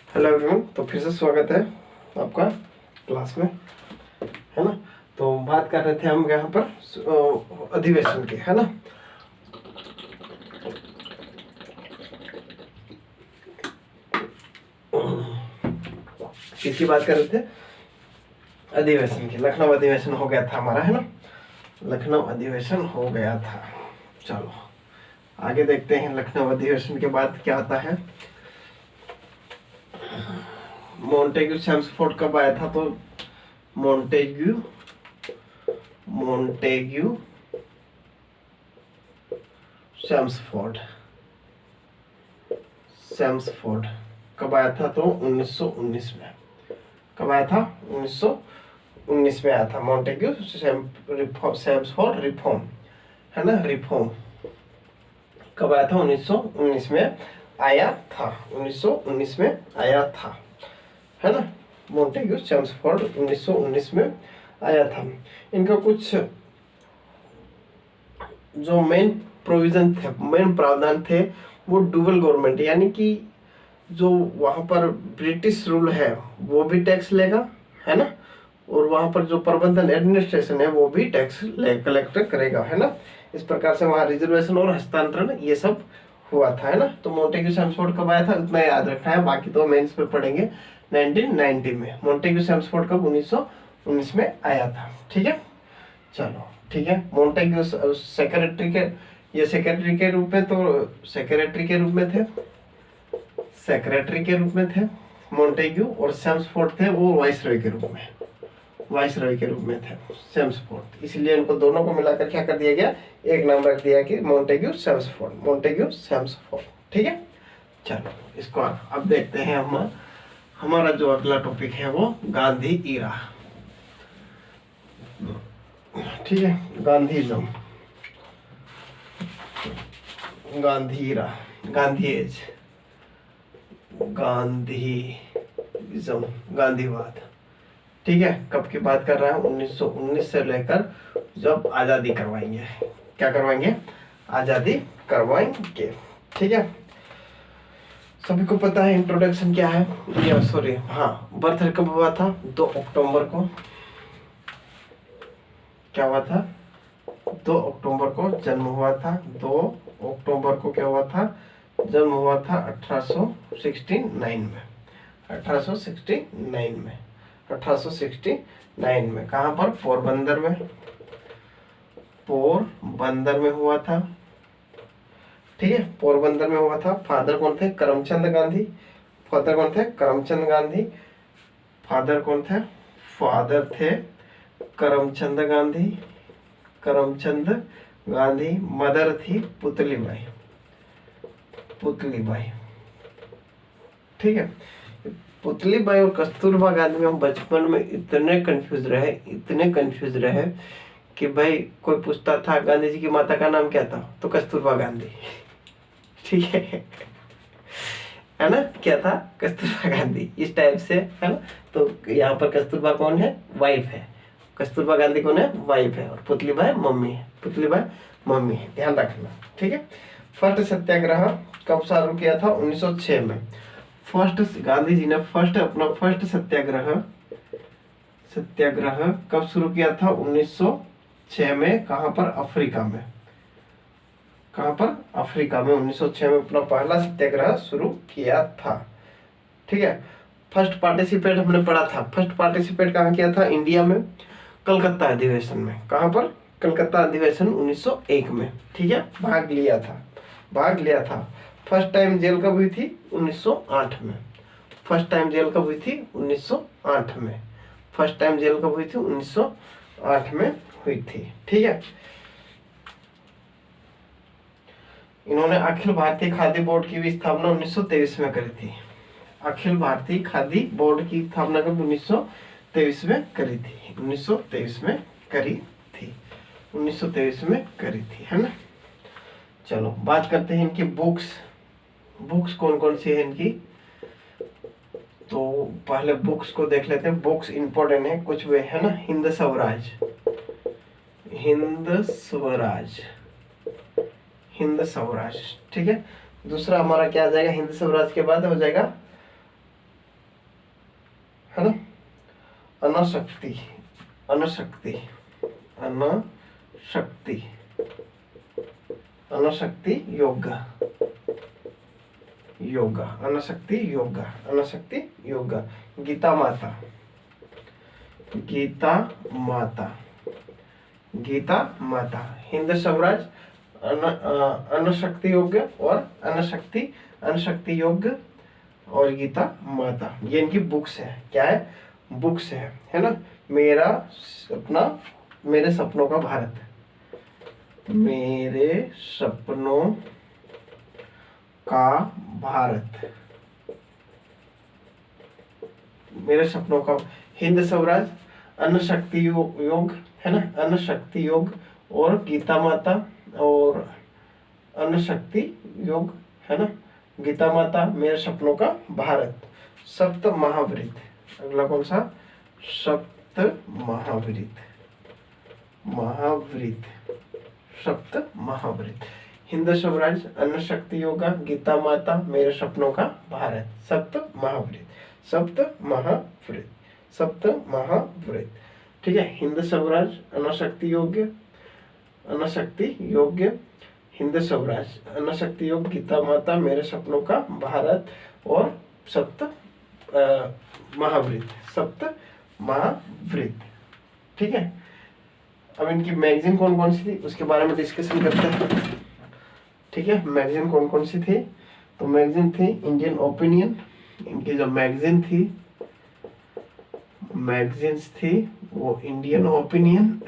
Hello everyone, तो फिर से स्वागत है आपका क्लास में, है ना। तो बात कर रहे थे हम यहाँ पर अधिवेशन के, है ना। किसकी बात कर रहे थे? अधिवेशन की। लखनऊ अधिवेशन हो गया था हमारा, है ना। लखनऊ अधिवेशन हो गया था। चलो आगे देखते हैं लखनऊ अधिवेशन के बाद क्या आता है। मॉन्टेग्यू चेम्सफोर्ड कब आया था? तो मॉन्टेग्यू चेम्सफोर्ड कब आया था? तो 1919 में। कब आया था? 1919 में आया था। मॉन्टेग्यू चेम्सफोर्ड रिफॉर्म, है ना, रिफॉर्म कब आया था? 1919 में आया था। 1919 में आया था, है ना। मॉन्टेग्यू चेम्सफोर्ड 1919 में आया था। इनका कुछ जो मेन प्रोविजन थे, मेन प्रावधान थे, वो डुअल गवर्नमेंट, यानी कि जो वहाँ पर ब्रिटिश रूल है वो भी टैक्स लेगा, है ना, और वहाँ पर जो प्रबंधन एडमिनिस्ट्रेशन है वो भी टैक्स कलेक्ट करेगा, है ना। इस प्रकार से वहाँ रिजर्वेशन और हस्तांतरण ये सब हुआ था, है ना। तो मॉन्टेग्यू चेम्सफोर्ड कब आया था उतना याद रखना है, बाकी तो मेंस में पढ़ेंगे। 1990 में मॉन्टेग्यू चेम्सफोर्ड कब? 1919 में आया था, ठीक है। चलो ठीक है। मॉन्टेग्यू सेक्रेटरी के, ये सेक्रेटरी के रूप में, तो सेक्रेटरी के रूप में थे, सेक्रेटरी के रूप में थे मॉन्टेग्यू, और चेम्सफोर्ड थे वो वाइसरॉय के रूप में, वाइसरॉय के रूप में थे चेम्सफोर्ड। इसलिए इनको दोनों को मिलाकर क्या कर दिया गया? एक नाम रख दिया कि मॉन्टेग्यू चेम्सफोर्ड, मॉन्टेग्यू चेम्सफोर्ड, ठीक है। चलो इसको अब देखते हैं हम। हमारा जो अगला टॉपिक है वो गांधी ईरा, ठीक है। गांधीज्म, गांधी ईरा, गांधी एज, गांधीज्म, गांधीवाद, ठीक है। कब की बात कर रहा है? 1919 से लेकर जब आज़ादी करवाएंगे। क्या करवाएंगे? आज़ादी करवाएंगे, ठीक है। सभी को पता है इंट्रोडक्शन क्या है, या सॉरी, हाँ, बर्थ कब हुआ था? 2 अक्टूबर को। क्या हुआ था? 2 अक्टूबर को जन्म हुआ था। 2 अक्टूबर को क्या हुआ था? जन्म हुआ था 1869 में। 1869 में, 1869 में। कहाँ पर? पोरबंदर में, पोरबंदर में हुआ था, ठीक है। पोरबंदर में हुआ था। फादर कौन थे? करमचंद गांधी। फादर कौन थे? करमचंद गांधी। फादर कौन थे? फादर थे करमचंद गांधी, करमचंद गांधी। मदर थी पुतलीबाई, पुतलीबाई, ठीक है। पुतलीबाई और कस्तूरबा गांधी में हम बचपन में इतने कंफ्यूज रहे कि भाई कोई पूछता था गांधी जी की माता का नाम क्या था, तो कस्तूरबा गांधी, ठीक है ना। क्या था? कस्तूरबा गांधी, इस टाइप से, है ना। तो यहाँ पर कस्तूरबा कौन है? वाइफ है। कस्तूरबा गांधी कौन है? वाइफ है। और पुतलीबाई मम्मी है, पुतलीबाई मम्मी है, ध्यान रखना, ठीक है। फर्स्ट सत्याग्रह कब शुरू किया था? 1906 में। फर्स्ट गांधी जी ने अपना फर्स्ट सत्याग्रह कब शुरू किया था? 1906 में। कहां पर? अफ्रीका में। कहां पर? अफ्रीका में। 1906 में अपना पहला सत्याग्रह शुरू किया था, ठीक है। फर्स्ट पार्टिसिपेट हमने पढ़ा था। फर्स्ट पार्टिसिपेट कहाँ किया था? इंडिया में, कलकत्ता अधिवेशन में। कहां पर? कलकत्ता अधिवेशन 1901 में, ठीक है। भाग लिया था। फर्स्ट टाइम जेल कब हुई थी? 1908 में। फर्स्ट टाइम जेल कब हुई थी? 1908 में। फर्स्ट टाइम जेल कब हुई थी? 1908 में हुई थी, ठीक है। इन्होंने अखिल भारतीय खादी बोर्ड की भी स्थापना 1923 में करी थी। अखिल भारतीय खादी बोर्ड की स्थापना कब? 1923 में करी थी। 1923 में करी थी। 1923 में करी थी, है ना। चलो बात करते हैं इनकी बुक्स कौन कौन सी है इनकी। तो पहले बुक्स को देख लेते हैं। बुक्स इंपॉर्टेंट है कुछ वे, है ना। हिंद स्वराज, हिंद स्वराज, ठीक है। दूसरा हमारा क्या आ जाएगा? हिंद स्वराज के बाद हो जाएगा अनाशक्ति अनाशक्ति अनाशक्ति अनाशक्ति योगा योगा अनाशक्ति योगा अनाशक्ति योगा। गीता माता गीता माता गीता माता। हिंद स्वराज अनाशक्ति योग और अनाशक्ति योग और गीता माता, ये इनकी बुक्स है। क्या है? बुक्स है ना। मेरे सपनों का भारत, मेरे सपनों का भारत, मेरे सपनों का। हिंद स्वराज अनाशक्ति योग है ना, अनाशक्ति योग और गीता माता और अनाशक्ति योग है ना। गीता माता, मेरे सपनों का भारत, सप्त महावृत। अगला कौन सा? सप्त महावृत सप्त महावृत। हिंद स्वराज अनाशक्ति योगा, गीता माता, मेरे सपनों का भारत, सप्त महावृत। ठीक है। हिंद स्वराज अनाशक्ति योग्य, हिंद स्वराज अनाशक्ति योग, गीता माता, मेरे सपनों का भारत और सप्त महावृत। ठीक है। अब इनकी मैगजीन कौन कौन सी थी उसके बारे में डिस्कशन करते हैं। ठीक है। मैगजीन कौन कौन सी थी? तो मैगजीन थी इंडियन ओपिनियन। इनकी जो मैगजीन थी, मैगजीन्स थी वो इंडियन ओपिनियन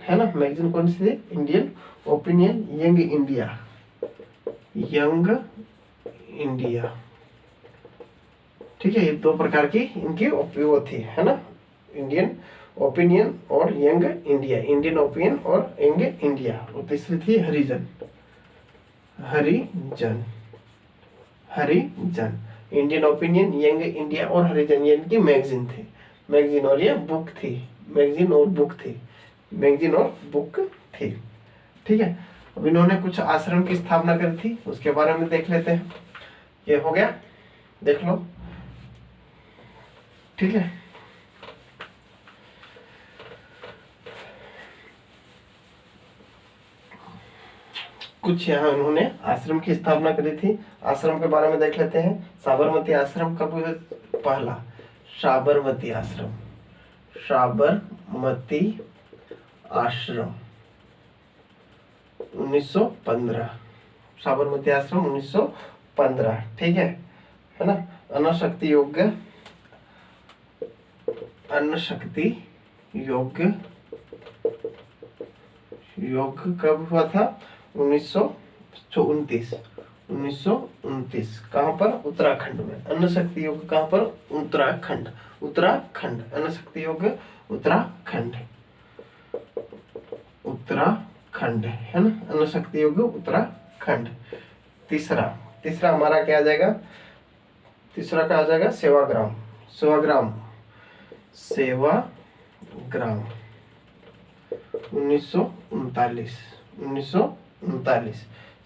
है ना। मैगजीन कौन सी थी? Indian opinion, young India. ठीक है। ये दो प्रकार की इनकी वो थी है ना, इंडियन ओपिनियन और यंग इंडिया, इंडियन ओपिनियन और यंग इंडिया। और तीसरी थी हरिजन, इंडियन ओपिनियन, यंग इंडिया और हरिजन, ये इनकी मैगजीन थी। मैगजीन और ये बुक थी, मैगजीन और बुक थी। ठीक है। अब इन्होंने कुछ आश्रम की स्थापना करी थी, उसके बारे में देख लेते हैं। ये हो गया, देख लो। ठीक है। कुछ यहाँ उन्होंने आश्रम की स्थापना करी थी, आश्रम के बारे में देख लेते हैं। साबरमती आश्रम कब हुआ? पहला साबरमती आश्रम 1915, साबरमती आश्रम 1915। ठीक है ना। अनाशक्ति योग कब हुआ था? 1929। कहाँ पर? उत्तराखंड में। अनाशक्ति योग कहाँ पर? उत्तराखंड। अनाशक्ति योग उत्तराखंड है ना। अनाशक्ति योग उत्तराखंड। तीसरा हमारा क्या आ जाएगा? तीसरा क्या आ जाएगा? सेवाग्राम 1939।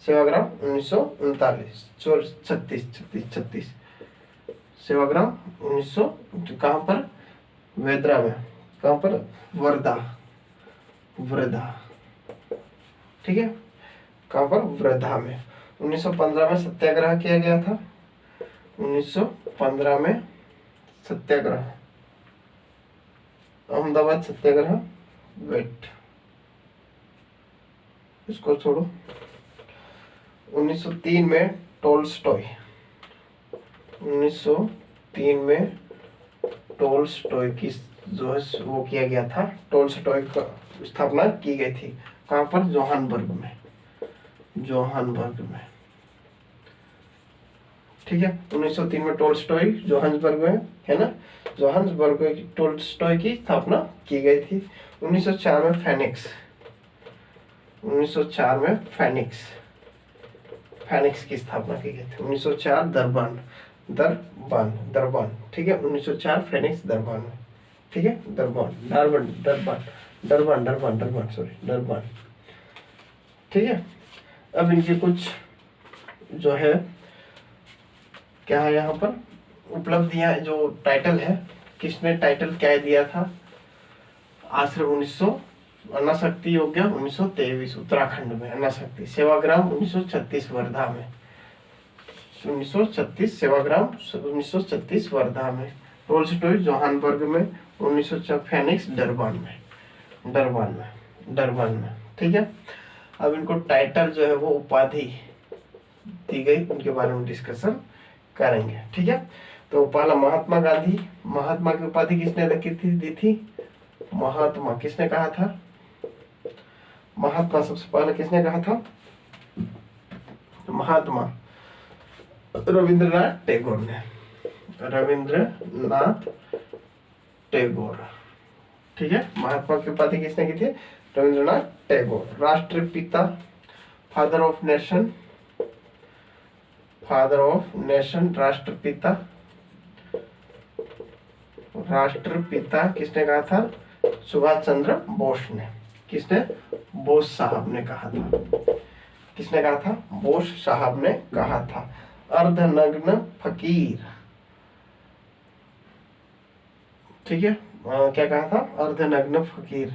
सेवाग्राम 1939। 36। सेवाग्राम 1900। कहाँ पर? वेद्रा में। कहाँ पर? वर्धा। ठीक है। कहाँ पर? वर्धा में। 1915 में सत्याग्रह किया गया था। 1915 में सत्याग्रह, अहमदाबाद सत्याग्रह। वेट, इसको छोड़ो। 1903 में टोल्स्टॉय, 1903 में टोल्स्टॉय की जो है वो किया गया था। टोल्स्टॉय का स्थापना की गई थी। कहाँ पर? जोहानबर्ग में। ठीक है। 1903 में टोल्स्टॉय जोहान्सबर्ग में है ना, जोहान्सबर्ग में टोल्स्टॉय की स्थापना की गई थी। 1904 में फैनिक्स, 1904 में फैनिक्स की स्थापना की गई थी। 1904 दरबान। ठीक है। 1904 फैनिक्स दरबान में। ठीक है। दरबान। ठीक है। अब इनके कुछ जो है क्या है यहाँ पर उपलब्धियां, जो टाइटल है, किसने टाइटल क्या दिया था? आश्रम 1900, अनाशक्ति योग्य 1923 उत्तराखंड में अनाशक्ति, सेवाग्राम 1936 वर्धा में, 1936 सेवाग्राम 1936 वर्धा में, टोल्स्टॉय जोहानबर्ग में, 1904 फेनिक्स डरबान में। ठीक है, अब इनको टाइटल जो है वो उपाधि दी गई, उनके बारे में डिस्कशन करेंगे। ठीक है, तो पहला महात्मा गांधी, महात्मा की उपाधि किसने दी थी? महात्मा किसने कहा था? महात्मा सबसे पहले किसने कहा था? महात्मा रविंद्रनाथ टैगोर ने, रविंद्रनाथ टैगोर। ठीक है, महात्मा की उपाधि किसने की थी? रविंद्रनाथ टैगोर। राष्ट्रपिता, फादर ऑफ नेशन, राष्ट्रपिता किसने कहा था? सुभाष चंद्र बोस ने। किसने? बोस साहब ने कहा था। किसने कहा था? बोस साहब ने कहा था। अर्धनग्न फकीर, ठीक है, क्या कहा था? अर्धनग्न फकीर,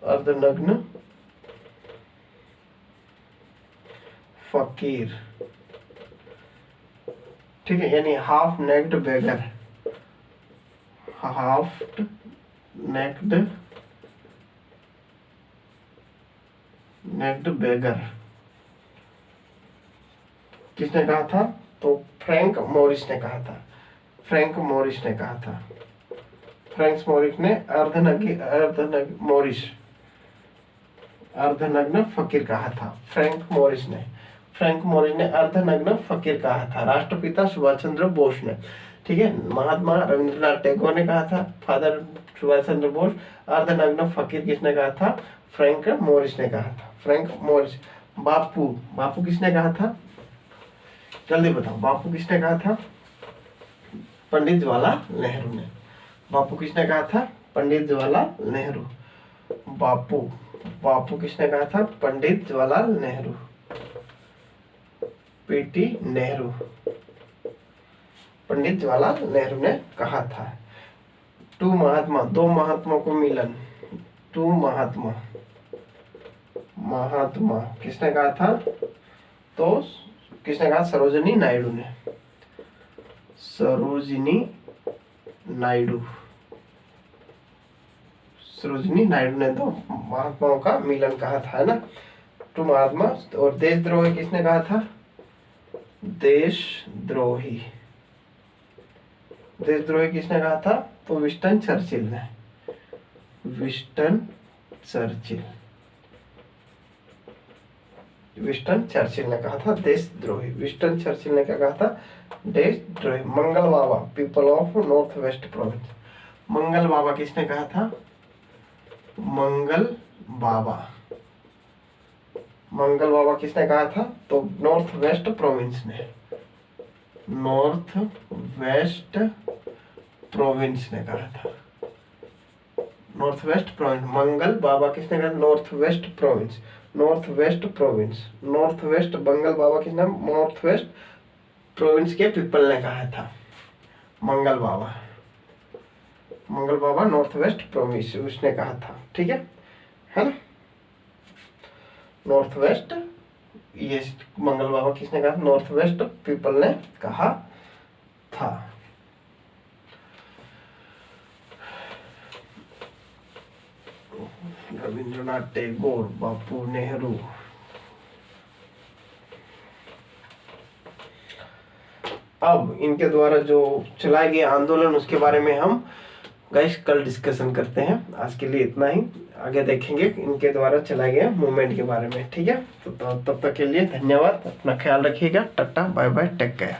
अर्धनग्न फकीर, ठीक है, यानी हाफ नेक्ड बेगर, हाफ नेक्ड बेगर। किसने कहा था? तो फ्रैंक मोरिस ने कहा था। फ्रैंक मोरिस ने अर्धनग्न फकीर कहा था। फ्रैंक मोरिस ने अर्धनग्न फकीर कहा था। राष्ट्रपिता सुभाष चंद्र बोस ने, ठीक है, महात्मा रविंद्रनाथ टैगोर ने कहा था। फादर सुभाष चंद्र बोस। अर्धनग्न फकीर किसने कहा था? फ्रैंक मोरिस ने कहा था। Frank Morris. बापू किसने कहा था? जल्दी बताओ, बापू किसने कहा था? पंडित जवाहरलाल नेहरू ने। बापू किसने कहा था? पंडित जवाहरलाल नेहरू। बापू किसने कहा था? पंडित जवाहरलाल नेहरू, पीटी नेहरू, पंडित जवाहरलाल नेहरू ने कहा था। दो महात्मा को मिलन, महात्मा किसने कहा था? तो किसने कहा? सरोजिनी नायडू ने। सरोजिनी नायडू ने दो महात्माओं का मिलन कहा था, है ना, टू महात्मा। और देशद्रोही किसने कहा था? देशद्रोही किसने कहा था? तो विंस्टन चर्चिल ने। विंस्टन चर्चिल ने कहा था देशद्रोही। विंस्टन चर्चिल ने क्या कहा था? देशद्रोही। Mangal Baba, people of north west province. Mangal Baba किसने कहा था? मंगल बाबा किसने कहा था? तो नॉर्थ वेस्ट प्रोविंस ने। नॉर्थ वेस्ट प्रोविंस ने कहा था। North west province. Mangal Baba किसने कहा? North west province. North west Mangal Baba किसने? नॉर्थ वेस्ट प्रोविंस के पीपल ने कहा था। Mangal Baba north west province उसने कहा था। ठीक है ना? नॉर्थ वेस्ट, ये मंगल बाबा किसने कहा? नॉर्थ वेस्ट पीपल ने कहा था। रविंद्रनाथ टैगोर, बापू नेहरू। अब इनके द्वारा जो चलाए गए आंदोलन उसके बारे में हम गाइस कल डिस्कशन करते हैं। आज के लिए इतना ही, आगे देखेंगे इनके द्वारा चलाए गए मूवमेंट के बारे में। ठीक है, तो तब तक के लिए धन्यवाद, अपना ख्याल रखिएगा, tata bye bye, take care.